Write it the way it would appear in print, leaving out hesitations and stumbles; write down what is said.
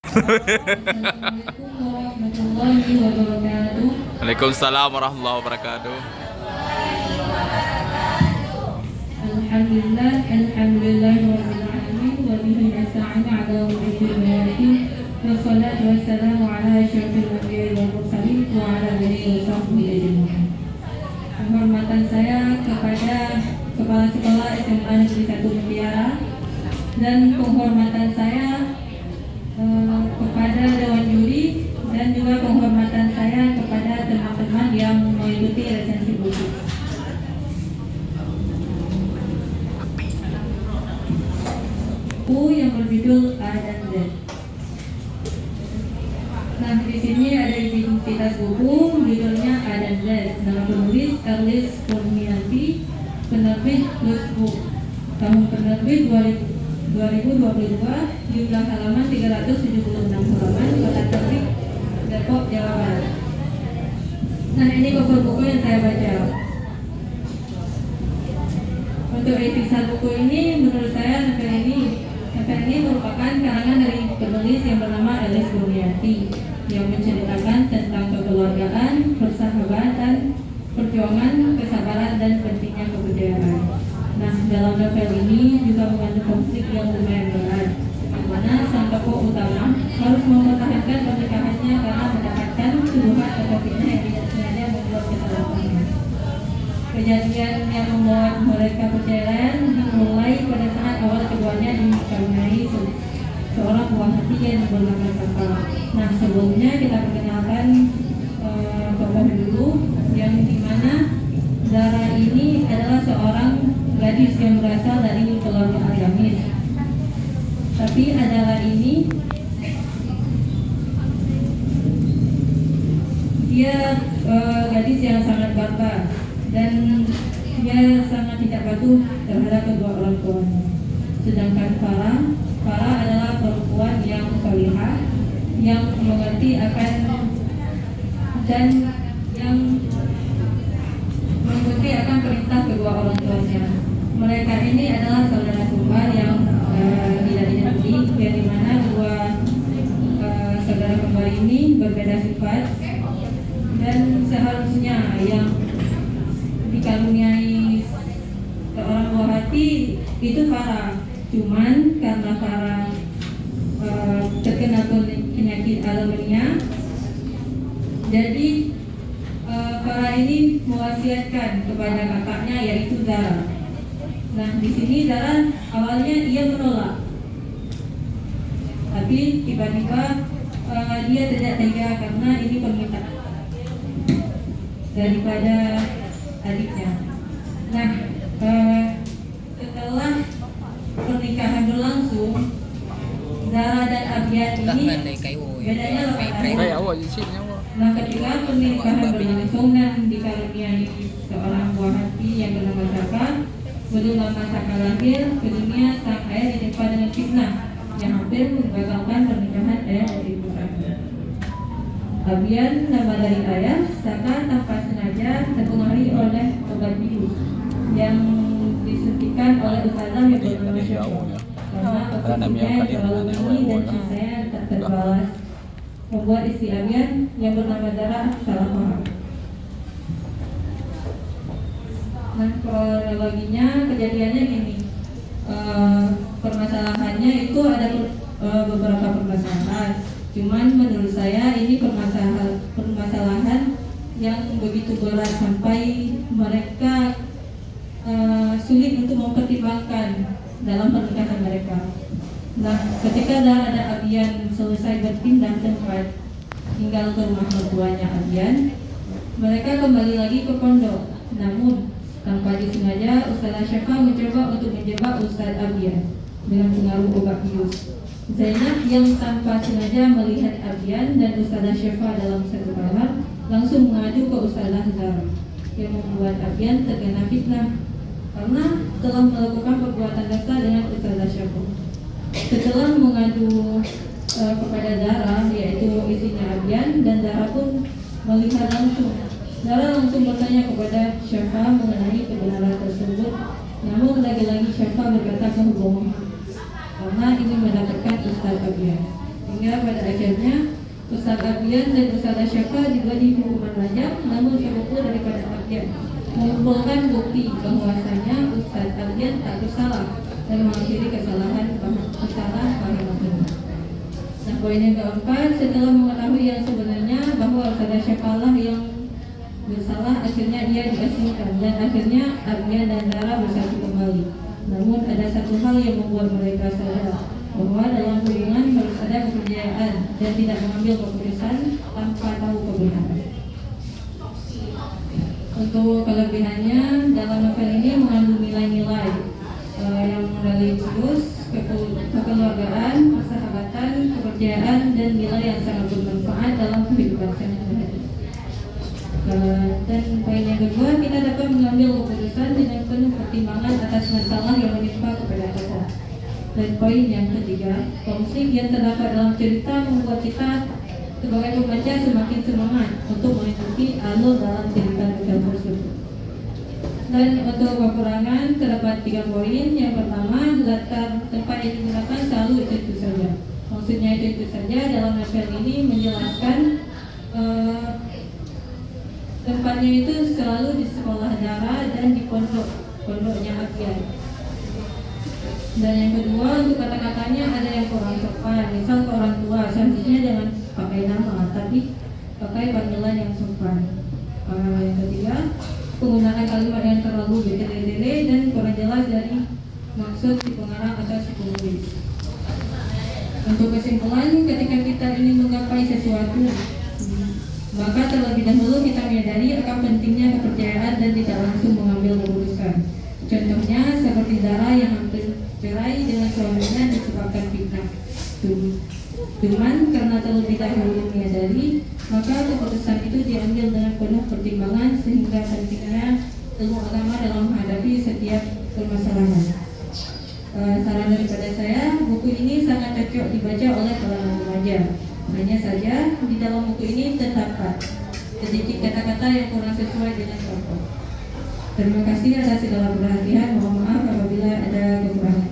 Assalamualaikum warahmatullahi wabarakatuh. Waalaikumsalam warahmatullahi wabarakatuh. Alhamdulillahirabbil alamin wa bihi nasta'inu ala umuri wassalatu wassalamu ala asyrofil anbiya'i wal mursalin wa ala alihi wa sahbihi ajma'in. Penghormatan saya kepada Kepala Sekolah SMA Negeri 1 Mutiara dan penghormatan saya kepada Dewan Juri dan juga penghormatan saya kepada teman-teman yang mengikuti resensi buku. Buku yang berjudul A dan Z. Nah, di sini ada identitas buku, judulnya A dan Z. Nama penulis Erlis Kurnianti, penerbit Lusbook. Tahun penerbit 2022, jumlah halaman 376 halaman, kota terbit Depok, Jawa Barat. Nah, ini cover buku yang saya baca. Untuk isi buku ini, menurut saya novel ini merupakan karangan dari penulis yang bernama Erlis Kurnianti yang menceritakan tentang kekeluargaan, persahabatan, perjuangan, kesabaran, dan pentingnya kebudayaan. Nah, dalam novel ini juga mengandung konflik yang lumayan berat, di mana sang tokoh utama harus mempertahankan pernikahannya karena mendapatkan tuduhan atau fitnah yang tidak sengaja membuat kesalahpahaman. Kejadian yang membuat mereka perceraian dimulai pada saat awal keduanya dikaruniai seorang buah hati yang bernama Safa. Nah, sebelumnya kita perkenalkan tokoh dulu, yang dimana Zara ini adalah seorang gadis yang berasal dari keluarga agamis. Tapi adalah ini dia gadis yang sangat barbar dan dia sangat tidak patuh terhadap kedua orang tuanya. Sedangkan Farah adalah perempuan yang salihah, yang mengerti akan dan yang mengikuti akan perintah kedua orang tuanya. Mereka ini adalah saudara kembar yang tidak identik, yang dimana dua saudara kembar ini berbeda sifat, dan seharusnya yang dikaruniai seorang buah hati itu Farah. Cuman karena Farah terkena penyakit anemia, jadi Farah ini mewasiatkan kepada kakaknya yaitu Zara. Nah, di sini Zara awalnya ia menolak, tapi tiba-tiba dia tidak tega karena ini permintaan daripada adiknya. Nah, setelah pernikahan berlangsung, Zara dan Abian ini bedanya 8 tahun. Nah, ketika pernikahan berlangsung dan dikaruniai seorang buah hati yang bernama Saka, belum lama Saka lahir ke dunia, sang ayah ditimpa dengan fitnah yang hampir membatalkan pernikahan ayah dan ibu Saka. Abian, nama dari ayah, Saka tanpa sengaja terpengaruhi oleh obat bius yang disuntikan oleh ustazah yang bernama Syafa. Karena posisinya yang terlalu tinggi dan cintanya tak terbalas, membuat istri Abian yang bernama Zara salah paham. Nah, kronologinya kejadiannya gini. Permasalahannya itu ada beberapa permasalahan. Cuman menurut saya ini permasalahan yang begitu berat sampai mereka sulit untuk mempertimbangkan dalam pernikahan mereka. Nah, ketika Zara dan Abian selesai berpindah tempat tinggal ke rumah mertuanya Abian, mereka kembali lagi ke pondok. Namun tanpa disengaja, Ustazah Syafa mencoba untuk menjebak Ustaz Abian dengan pengaruh obat bius. Zainab yang tanpa sengaja melihat Abian dan Ustazah Syafa dalam satu kamar langsung mengadu ke Ustazah Zara, yang membuat Abian terkena fitnah karena telah melakukan perbuatan dosa dengan Ustazah Syafa. Setelah mengadu kepada Zara, yaitu istrinya Abian, dan Zara pun melihat langsung. Zara langsung bertanya kepada Syafa mengenai kebenaran tersebut, namun lagi-lagi Syafa berkata kebohongan karena ingin mendapatkan Ustaz Abian. sehingga pada akhirnya Ustaz Ardian dan Ustaz Syafa diberi hukuman rajam, namun sepupu daripada Ardian mengumpulkan bukti bahwasanya Ustaz Ardian tak bersalah dan mengakhiri kesalahan paham ini. Nah, poin yang keempat, setelah mengetahui yang sebenarnya bahwa Ustaz Syafa lah yang bersalah, akhirnya ia diasingkan dan akhirnya Ardian dan Dara bersatu kembali. Namun ada satu hal yang membuat mereka sadar bahwa dalam hubungan harus ada kepercayaan dan tidak mengambil keputusan tanpa tahu kebenaran. Untuk kelebihannya, dalam novel ini mengandung nilai-nilai yang religius, kekeluargaan, persahabatan, kepercayaan, dan nilai yang sangat bermanfaat dalam kehidupan sehari-hari. Dan poin yang kedua, kita dapat mengambil keputusan dengan penuh pertimbangan atas masalah yang menimpa kepada kita. Dan poin yang ketiga, konflik yang terdapat dalam cerita membuat kita sebagai pembaca semakin semangat untuk mengikuti alur dalam cerita novel tersebut. Dan untuk kekurangan terdapat 3 poin. Yang pertama, latar tempat yang digunakan selalu itu saja. Maksudnya itu saja. Dalam novel ini menjelaskan tempatnya itu selalu di sekolah Dara dan di pondoknya Ardian. Dan yang kedua, untuk kata-katanya ada yang kurang sopan. Misal ke orang tua, seharusnya jangan pakai nama, tapi pakai panggilan yang sopan. Yang ketiga, penggunaan kalimat yang terlalu bertele-tele dan kurang jelas dari maksud si pengarang atau si penulis. Untuk kesimpulan, ketika kita ingin menggapai sesuatu, maka terlebih dahulu kita menyadari akan pentingnya kepercayaan dan tidak langsung mengambil keputusan. Contohnya seperti Dara yang hampir cerai dengan suaminya disebabkan fitnah. Cuman karena terlebih dahulu menyadari, maka keputusan itu diambil dengan penuh pertimbangan sehingga pentingnya ilmu agama dalam menghadapi setiap permasalahan. Saran daripada saya, buku ini sangat cocok dibaca oleh kalangan remaja. Hanya saja di dalam buku ini terdapat sedikit kata-kata yang kurang sesuai dengan tokoh. Terima kasih atas segala perhatian. Mohon maaf apabila ada kekurangan.